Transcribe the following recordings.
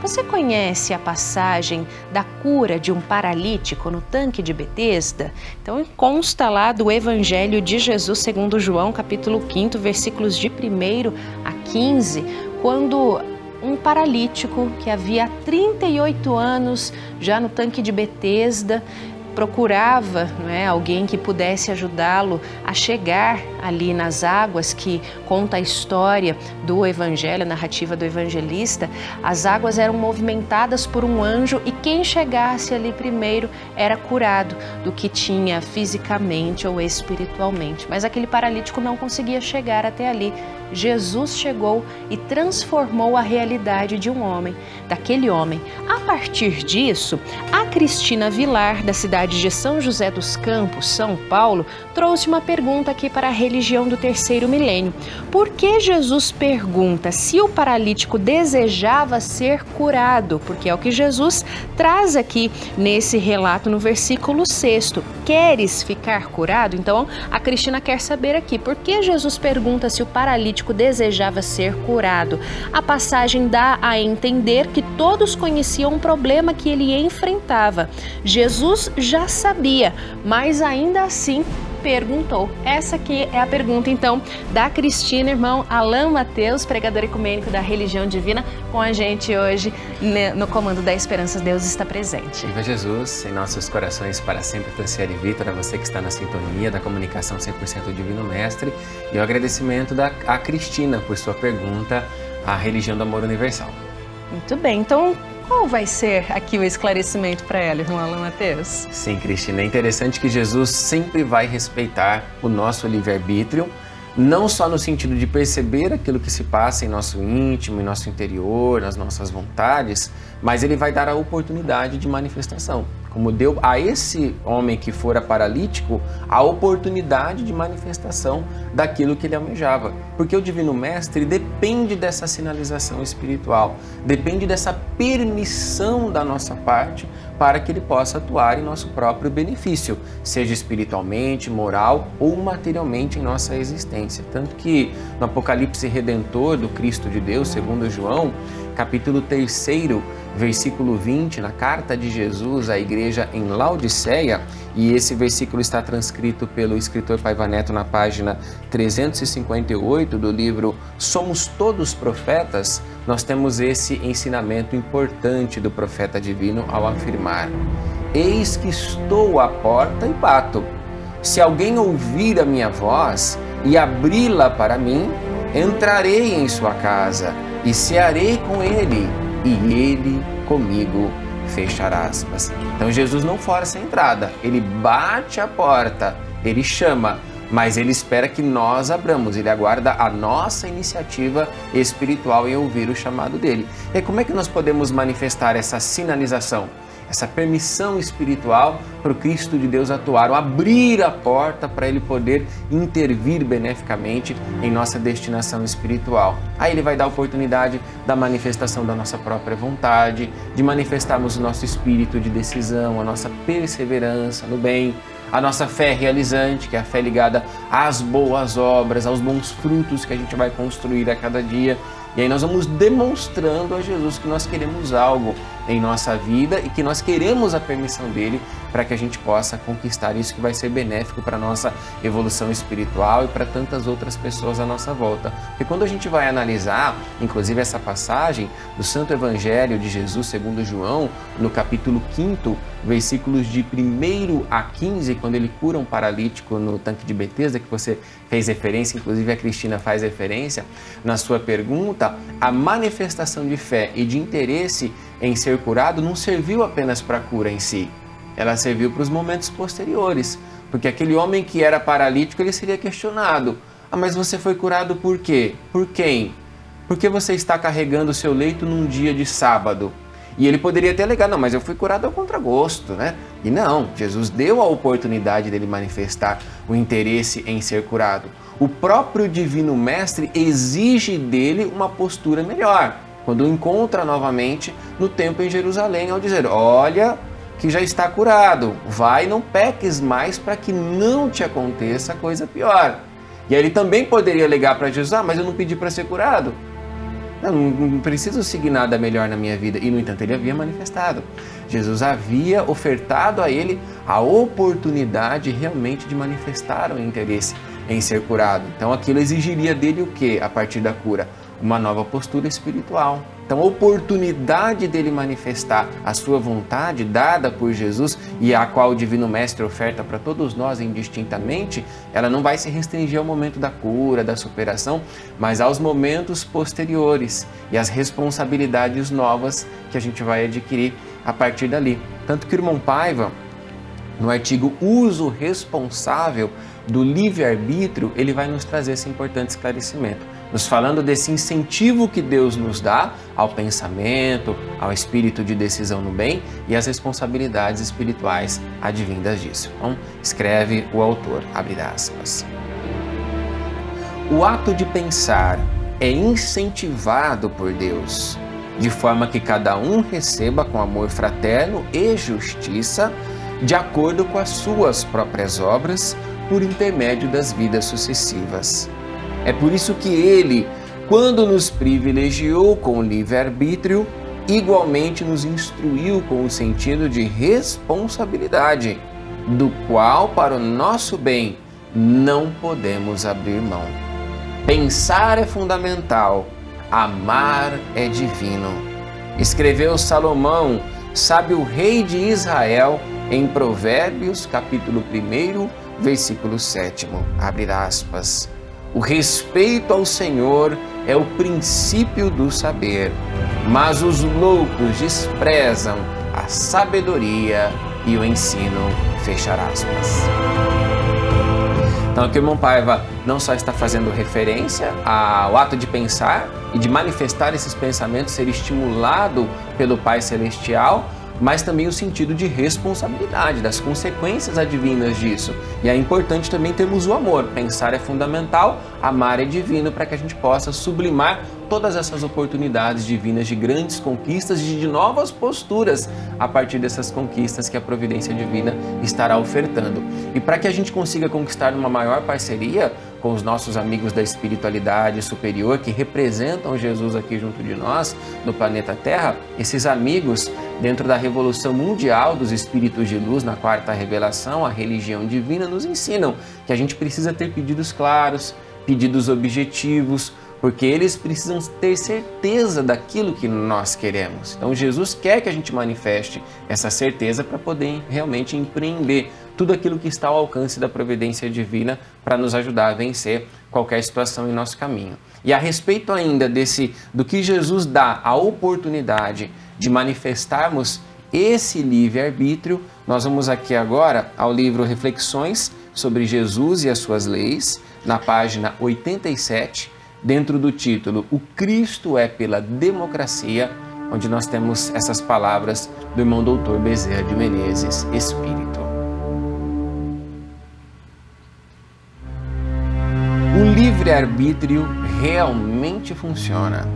Você conhece a passagem da cura de um paralítico no tanque de Betesda? Então consta lá do Evangelho de Jesus segundo João, capítulo 5, versículos de 1 a 15, quando um paralítico que havia 38 anos já no tanque de Betesda procurava, alguém que pudesse ajudá-lo a chegar ali nas águas, que conta a história do Evangelho, a narrativa do evangelista. As águas eram movimentadas por um anjo e quem chegasse ali primeiro era curado do que tinha fisicamente ou espiritualmente. Mas aquele paralítico não conseguia chegar até ali. Jesus chegou e transformou a realidade de um homem, daquele homem. A partir disso, a Cristina Vilar, da cidade de São José dos Campos, São Paulo, trouxe uma pergunta aqui para a religião do terceiro milênio. Por que Jesus pergunta se o paralítico desejava ser curado? Porque é o que Jesus traz aqui nesse relato no versículo 6. Queres ficar curado? Então, a Cristina quer saber aqui, por que Jesus pergunta se o paralítico desejava ser curado? A passagem dá a entender que todos conheciam o problema que ele enfrentava. Jesus já sabia, mas ainda assim perguntou. Essa aqui é a pergunta, então, da Cristina, irmão Alain Mateus, pregador ecumênico da Religião Divina, com a gente hoje no Comando da Esperança. Deus está presente. Viva Jesus em nossos corações para sempre, Franciele Vitor, a você que está na sintonia da comunicação 100% Divino Mestre, e o agradecimento a Cristina por sua pergunta à Religião do Amor Universal. Muito bem, então qual vai ser aqui o esclarecimento para ela, irmão Alain Mateus? Sim, Cristina, é interessante que Jesus sempre vai respeitar o nosso livre-arbítrio, não só no sentido de perceber aquilo que se passa em nosso íntimo, em nosso interior, nas nossas vontades, mas ele vai dar a oportunidade de manifestação. Como deu a esse homem que fora paralítico a oportunidade de manifestação daquilo que ele almejava. Porque o Divino Mestre depende dessa sinalização espiritual, depende dessa permissão da nossa parte para que ele possa atuar em nosso próprio benefício, seja espiritualmente, moral ou materialmente em nossa existência. Tanto que no Apocalipse Redentor do Cristo de Deus, segundo João, capítulo 3, versículo 20, na carta de Jesus à igreja em Laodiceia, e esse versículo está transcrito pelo escritor Paiva Neto na página 358 do livro Somos Todos Profetas, nós temos esse ensinamento importante do profeta divino ao afirmar: eis que estou à porta e bato. Se alguém ouvir a minha voz e abri-la para mim, entrarei em sua casa e cearei com ele, e ele comigo, fechar aspas. Então Jesus não força a entrada, ele bate a porta, ele chama, mas ele espera que nós abramos, ele aguarda a nossa iniciativa espiritual em ouvir o chamado dele. E como é que nós podemos manifestar essa sinalização? Essa permissão espiritual para o Cristo de Deus atuar, ou abrir a porta para ele poder intervir beneficamente em nossa destinação espiritual. Aí ele vai dar a oportunidade da manifestação da nossa própria vontade, de manifestarmos o nosso espírito de decisão, a nossa perseverança no bem, a nossa fé realizante, que é a fé ligada às boas obras, aos bons frutos que a gente vai construir a cada dia. E aí nós vamos demonstrando a Jesus que nós queremos algo em nossa vida e que nós queremos a permissão dele para que a gente possa conquistar isso que vai ser benéfico para a nossa evolução espiritual e para tantas outras pessoas à nossa volta. Porque quando a gente vai analisar, inclusive essa passagem do Santo Evangelho de Jesus segundo João, no capítulo 5, versículos de 1 a 15, quando ele cura um paralítico no tanque de Betesda, que você fez referência, inclusive a Cristina faz referência na sua pergunta, a manifestação de fé e de interesse em ser curado não serviu apenas para a cura em si, ela serviu para os momentos posteriores, porque aquele homem que era paralítico, ele seria questionado: ah, mas você foi curado por quê? Por quem? Por que você está carregando o seu leito num dia de sábado? E ele poderia ter alegado: não, mas eu fui curado ao contragosto, né? E não, Jesus deu a oportunidade dele manifestar o interesse em ser curado. O próprio Divino Mestre exige dele uma postura melhor, quando o encontra novamente no templo em Jerusalém, ao dizer: olha, que já está curado, vai, não peques mais para que não te aconteça coisa pior. E aí ele também poderia alegar para Jesus: ah, mas eu não pedi para ser curado. Não preciso seguir nada melhor na minha vida. E, no entanto, ele havia manifestado. Jesus havia ofertado a ele a oportunidade realmente de manifestar o interesse em ser curado. Então, aquilo exigiria dele o quê? A partir da cura? Uma nova postura espiritual. Então, a oportunidade dele manifestar a sua vontade dada por Jesus e a qual o Divino Mestre oferta para todos nós indistintamente, ela não vai se restringir ao momento da cura, da superação, mas aos momentos posteriores e às responsabilidades novas que a gente vai adquirir a partir dali. Tanto que o irmão Paiva, no artigo Uso Responsável do Livre-Arbítrio, ele vai nos trazer esse importante esclarecimento, nos falando desse incentivo que Deus nos dá ao pensamento, ao espírito de decisão no bem e às responsabilidades espirituais advindas disso. Então, escreve o autor, abre aspas. O ato de pensar é incentivado por Deus, de forma que cada um receba com amor fraterno e justiça, de acordo com as suas próprias obras, por intermédio das vidas sucessivas. É por isso que ele, quando nos privilegiou com o livre-arbítrio, igualmente nos instruiu com o sentido de responsabilidade, do qual, para o nosso bem, não podemos abrir mão. Pensar é fundamental, amar é divino. Escreveu Salomão, sábio rei de Israel, em Provérbios, capítulo 1, versículo 7, abre aspas. O respeito ao Senhor é o princípio do saber, mas os loucos desprezam a sabedoria e o ensino, fechar aspas. Então aqui o irmão Paiva não só está fazendo referência ao ato de pensar e de manifestar esses pensamentos, ser estimulado pelo Pai Celestial, mas também o sentido de responsabilidade, das consequências advindas disso. E é importante também termos o amor. Pensar é fundamental, amar é divino, para que a gente possa sublimar todas essas oportunidades divinas de grandes conquistas e de novas posturas a partir dessas conquistas que a providência divina estará ofertando. E para que a gente consiga conquistar uma maior parceria com os nossos amigos da espiritualidade superior que representam Jesus aqui junto de nós no planeta Terra, esses amigos dentro da revolução mundial dos espíritos de luz na quarta revelação, a religião divina, nos ensinam que a gente precisa ter pedidos claros, pedidos objetivos, porque eles precisam ter certeza daquilo que nós queremos. Então Jesus quer que a gente manifeste essa certeza para poder realmente empreender tudo aquilo que está ao alcance da providência divina para nos ajudar a vencer qualquer situação em nosso caminho. E a respeito ainda do que Jesus dá a oportunidade de manifestarmos esse livre-arbítrio, nós vamos aqui agora ao livro Reflexões sobre Jesus e as suas leis, na página 87, dentro do título O Cristo é pela Democracia, onde nós temos essas palavras do irmão doutor Bezerra de Menezes, Espírito. O livre-arbítrio realmente funciona.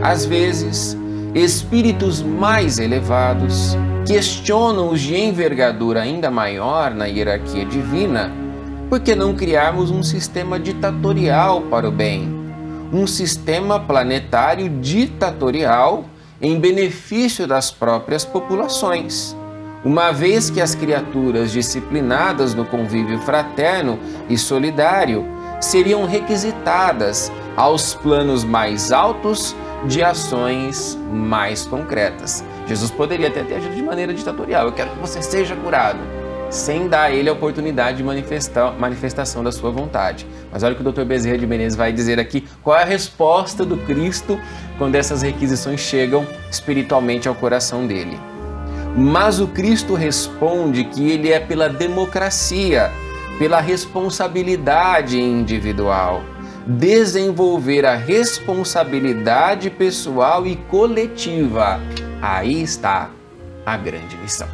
Às vezes, espíritos mais elevados questionam os de envergadura ainda maior na hierarquia divina, por que não criarmos um sistema ditatorial para o bem? Um sistema planetário ditatorial em benefício das próprias populações, uma vez que as criaturas disciplinadas no convívio fraterno e solidário seriam requisitadas aos planos mais altos de ações mais concretas. Jesus poderia até ter agido de maneira ditatorial, eu quero que você seja curado, sem dar a ele a oportunidade de manifestação da sua vontade. Mas olha o que o Dr. Bezerra de Menezes vai dizer aqui, qual é a resposta do Cristo quando essas requisições chegam espiritualmente ao coração dele. Mas o Cristo responde que ele é pela democracia, pela responsabilidade individual, desenvolver a responsabilidade pessoal e coletiva. Aí está a grande missão.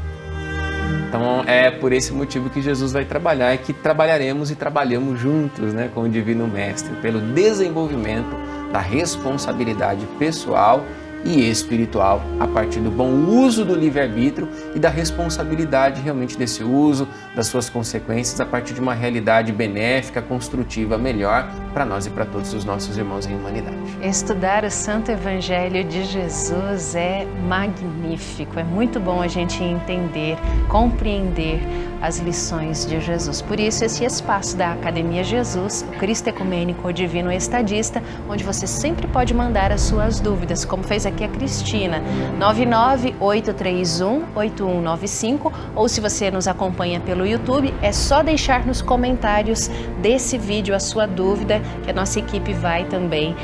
Então é por esse motivo que Jesus vai trabalhar e que trabalharemos e trabalhamos juntos, né, com o Divino Mestre, pelo desenvolvimento da responsabilidade pessoal e espiritual a partir do bom uso do livre-arbítrio e da responsabilidade realmente desse uso, das suas consequências, a partir de uma realidade benéfica, construtiva, melhor para nós e para todos os nossos irmãos em humanidade. Estudar o Santo Evangelho de Jesus é magnífico, é muito bom a gente entender, compreender as lições de Jesus. Por isso, esse espaço da Academia Jesus, o Cristo Ecumênico ou Divino Estadista, onde você sempre pode mandar as suas dúvidas, como fez aqui a Cristina, 998318195, ou se você nos acompanha pelo YouTube, é só deixar nos comentários desse vídeo a sua dúvida, que a nossa equipe vai também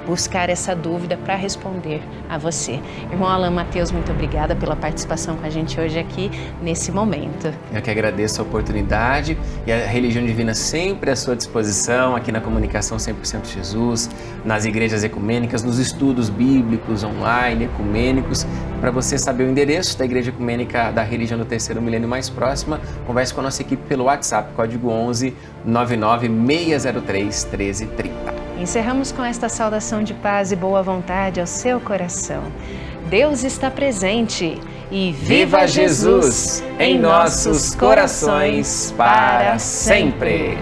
buscar essa dúvida para responder a você. Irmão Alain Matheus, muito obrigada pela participação com a gente hoje aqui nesse momento. Eu que agradeço a oportunidade e a Religião Divina sempre à sua disposição, aqui na Comunicação 100% Jesus, nas igrejas ecumênicas, nos estudos bíblicos, online, ecumênicos. Para você saber o endereço da Igreja Ecumênica da Religião do Terceiro Milênio mais próxima, converse com a nossa equipe pelo WhatsApp, código 11 99 603 1330. Encerramos com esta saudação de paz e boa vontade ao seu coração. Deus está presente e viva Jesus em nossos corações para sempre!